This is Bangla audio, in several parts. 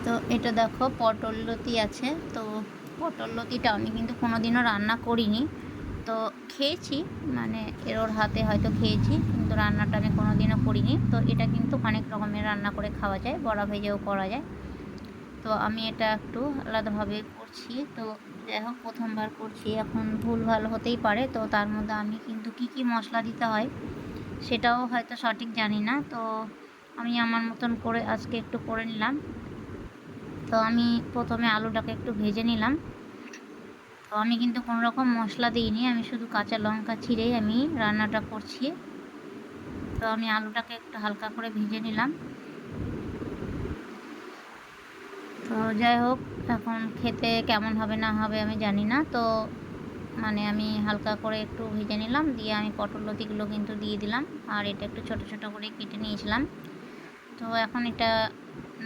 তো এটা দেখো পটল লতি আছে। তো পটল লতিটা আমি কিন্তু কোনোদিনও রান্না করিনি, তো খেয়েছি, মানে ওর হাতে হয়তো খেয়েছি, কিন্তু রান্নাটা আমি কোনোদিনও করিনি। তো এটা কিন্তু অনেক রকমের রান্না করে খাওয়া যায়, বড়া ভেজেও করা যায়। তো আমি এটা একটু আলাদাভাবে করছি। তো যাই হোক, প্রথমবার করছি, এখন ভুল ভাল হতেই পারে। তো তার মধ্যে আমি কিন্তু কি কি মশলা দিতে হয় সেটাও হয়তো সঠিক জানি না। তো আমি আমার মতন করে আজকে একটু করে নিলাম। তো আমি প্রথমে আলুটাকে একটু ভেজে নিলাম। তো আমি কিন্তু কোনো রকম মশলা দিইনি, আমি শুধু কাঁচা লঙ্কা ছিঁড়েই আমি রান্নাটা করছি। তো আমি আলুটাকে একটু হালকা করে ভেজে নিলাম। তো যাই হোক, এখন খেতে কেমন হবে না হবে আমি জানি না। তো মানে আমি হালকা করে একটু ভেজে নিলাম, দিয়ে আমি পটল লতিগুলো কিন্তু দিয়ে দিলাম। আর এটা একটু ছোট ছোট করে কেটে নিয়েছিলাম। তো এখন এটা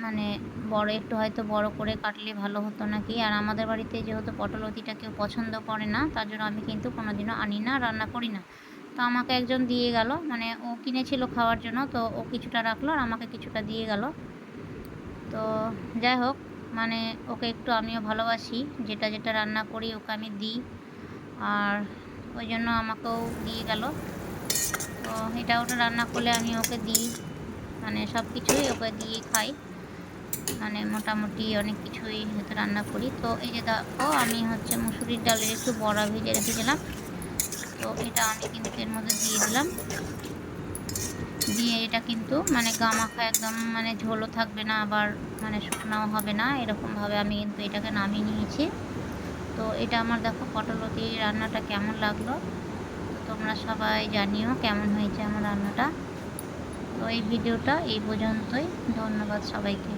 মানে বড় একটু হয়তো বড় করে কাটলে ভালো হতো নাকি। আর আমাদের বাড়িতে যেহেতু পটল লতিটা কেউ পছন্দ করে না, তার জন্য আমি কিন্তু কোনোদিনও আনি না, রান্না করি না। তো আমাকে একজন দিয়ে গেল, মানে ও কিনেছিল খাওয়ার জন্য, তো ও কিছুটা রাখলো আর আমাকে কিছুটা দিয়ে গেল। তো যাই হোক, মানে ওকে একটু আমিও ভালোবাসি, যেটা যেটা রান্না করি ওকে আমি দিই, আর ওই জন্য আমাকেও দিয়ে গেল। তো এটা ওটা রান্না করলে আমি ওকে দিই, মানে সব কিছুই ওকে দিয়ে খাই, মানে মোটামুটি অনেক কিছুই হয়তো রান্না করি। তো এই যে দেখো, আমি হচ্ছে মুসুরির ডালের একটু বড়া ভেজে রেখেছিলাম। তো এটা আমি কিন্তু এর মধ্যে দিয়ে দিলাম, দিয়ে এটা কিন্তু মানে গামাখা একদম, মানে ঝোলও থাকবে না, আবার মানে শুকনাও হবে না, এরকমভাবে আমি কিন্তু এটাকে নামিয়ে নিয়েছি। তো এটা আমার দেখো পটল লতি রান্নাটা কেমন লাগলো, তো তোমরা সবাই জানিও কেমন হয়েছে আমার রান্নাটা। তো এই ভিডিওটা এই পর্যন্তই, ধন্যবাদ সবাইকে।